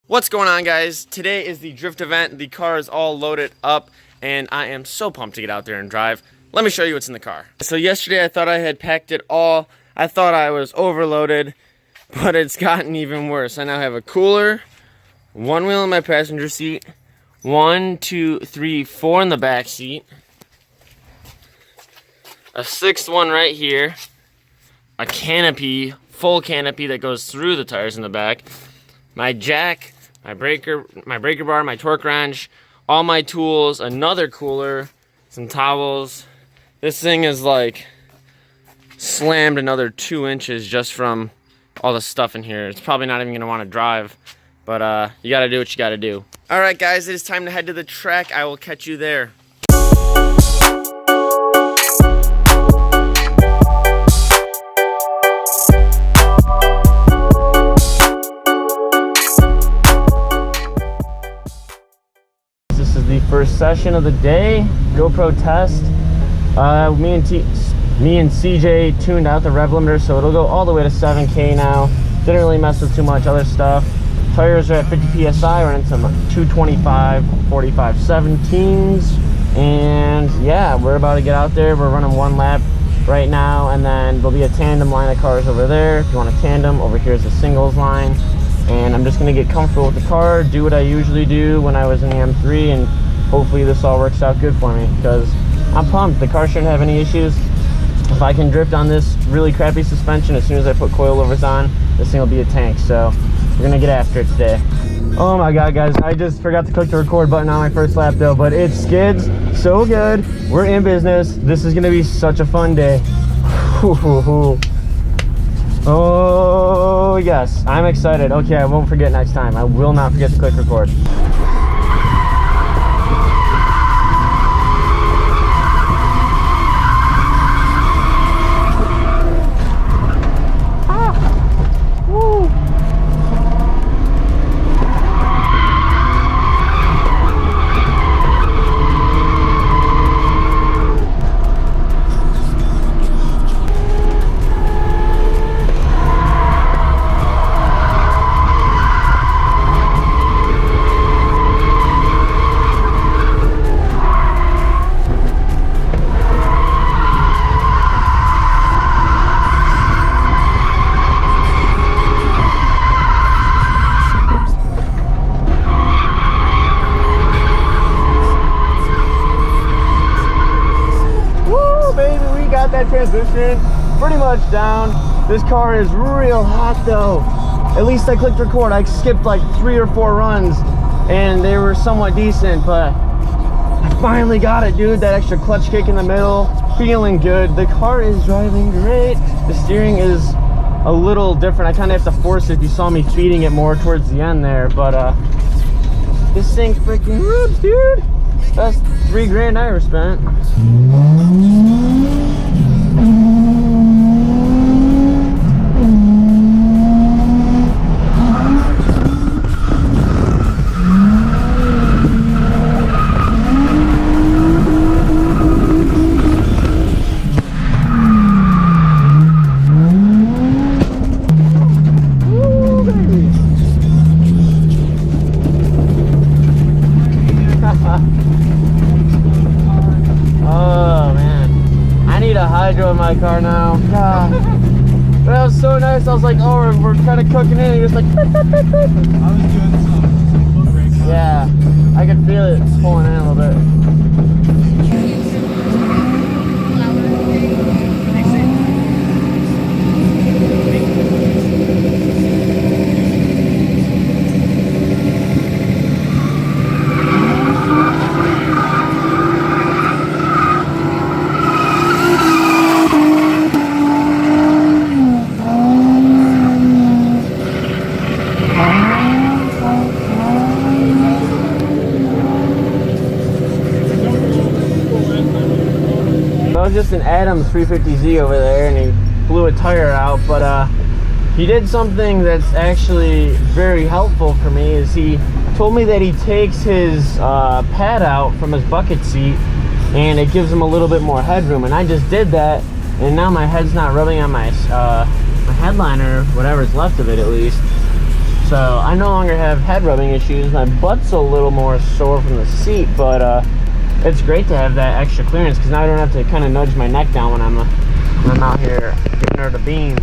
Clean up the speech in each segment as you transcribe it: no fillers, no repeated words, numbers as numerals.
What's going on, guys? Today is the drift event. The car is all loaded up and I am so pumped to get out there and drive. Let me show you what's in the car. So yesterday I thought I had packed it all. I thought I was overloaded, but it's gotten even worse. I now have a cooler, one wheel in my passenger seat, 1, 2, 3, 4 in the back seat, a sixth one right here, a canopy, full canopy that goes through the tires in the back, my jack, my breaker bar, my torque wrench, all my tools, another cooler, some towels. This thing is like slammed another 2 inches just from all the stuff in here. It's probably not even gonna want to drive, but you gotta do what you gotta do. All right, guys, it is time to head to the track. I will catch you there. This is the first session of the day, GoPro test. Me and CJ tuned out the rev limiter, so it'll go all the way to 7K now. Didn't really mess with too much other stuff. Tires are at 50 PSI, running some 225, 45, 17s. And yeah, we're about to get out there. We're running one lap right now, and then there'll be a tandem line of cars over there. If you want a tandem, over here is a singles line. And I'm just gonna get comfortable with the car, do what I usually do when I was in the M3, and hopefully this all works out good for me, because I'm pumped. The car shouldn't have any issues. If I can drift on this really crappy suspension, as soon as I put coilovers on, this thing will be a tank. So we're gonna get after it today. Oh my god, guys, I just forgot to click the record button on my first lap though, but it skids so good. We're in business. This is gonna be such a fun day. Oh yes, I'm excited. Okay, I won't forget next time. I will not forget to click record. That transition pretty much down. This car is real hot though. At least I clicked record. I skipped like 3 or 4 runs and they were somewhat decent, but I finally got it, dude. That extra clutch kick in the middle, feeling good. The car is driving great. The steering is a little different. I kind of have to force it. You saw me feeding it more towards the end there, but this thing freaking rips, dude. That's $3 grand I ever spent. Oh man, I need a hydro in my car now. God. But that was so nice. I was like, oh, we're kind of cooking in. He was like, I was doing some break. Yeah, I could feel it pulling in a little bit. was just an Adams 350Z over there, and he blew a tire out. But he did something that's actually very helpful for me. Is he told me that he takes his pad out from his bucket seat, and it gives him a little bit more headroom. And I just did that, and now my head's not rubbing on my my headliner, whatever's left of it at least. So I no longer have head rubbing issues. My butt's a little more sore from the seat, but it's great to have that extra clearance because now I don't have to kind of nudge my neck down when I'm out here giving her the beans.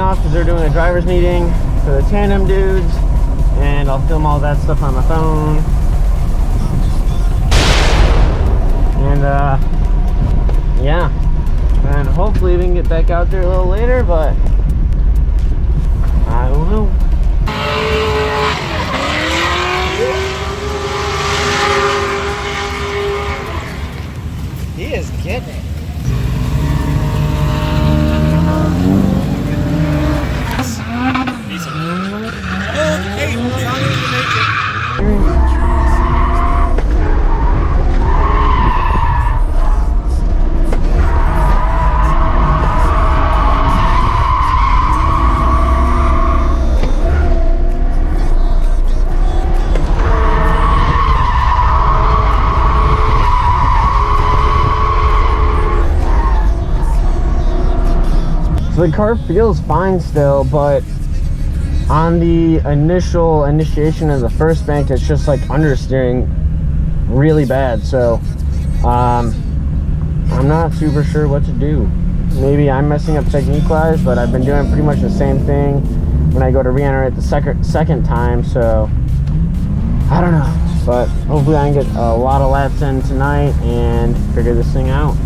Because they're doing a driver's meeting for the tandem dudes, and I'll film all that stuff on my phone. And yeah, and hopefully we can get back out there a little later, but I don't know. He is getting it. So the car feels fine still, but on the initiation of the first bank, it's just like understeering really bad. So I'm not super sure what to do. Maybe I'm messing up technique wise, but I've been doing pretty much the same thing when I go to re-enter it the second time. So I don't know, but hopefully I can get a lot of laps in tonight and figure this thing out.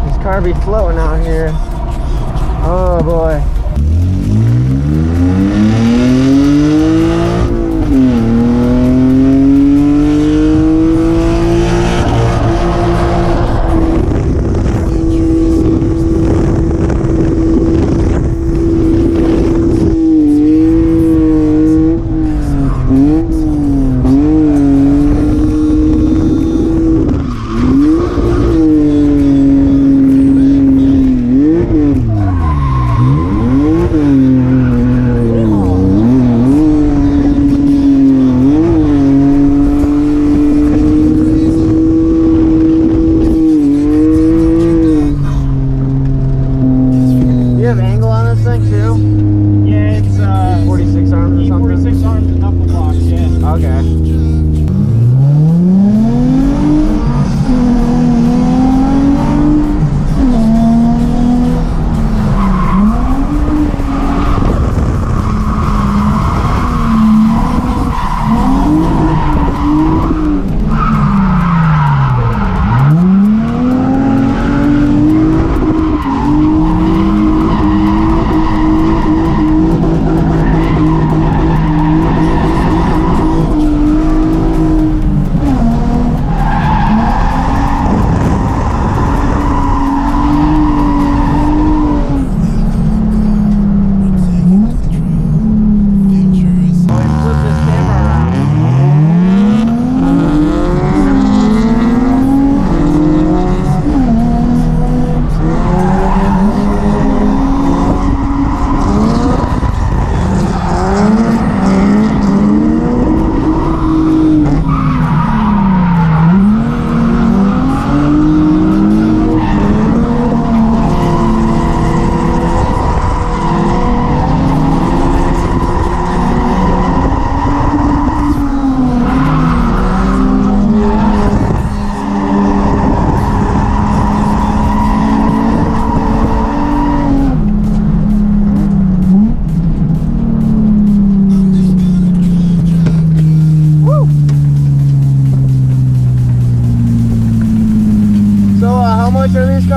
This car be floating out here. Oh boy.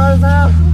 cars now.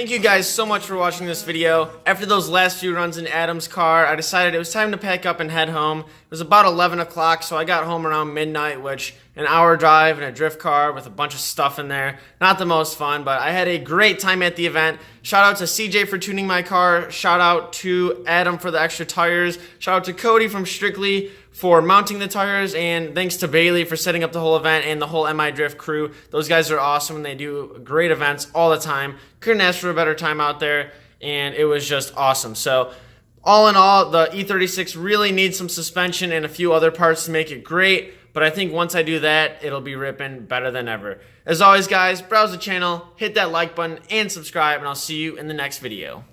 Thank you guys so much for watching this video. After those last few runs in Adam's car, I decided it was time to pack up and head home. It was about 11 o'clock, so I got home around midnight, which an hour drive in a drift car with a bunch of stuff in there. Not the most fun, but I had a great time at the event. Shout out to CJ for tuning my car. Shout out to Adam for the extra tires. Shout out to Cody from Strictly for mounting the tires, and thanks to Bailey for setting up the whole event and the whole MI Drift crew. Those guys are awesome and they do great events all the time. Couldn't ask for a better time out there, and it was just awesome. So all in all, the E36 really needs some suspension and a few other parts to make it great, but I think once I do that, it'll be ripping better than ever. As always, guys, browse the channel, hit that like button, and subscribe, and I'll see you in the next video.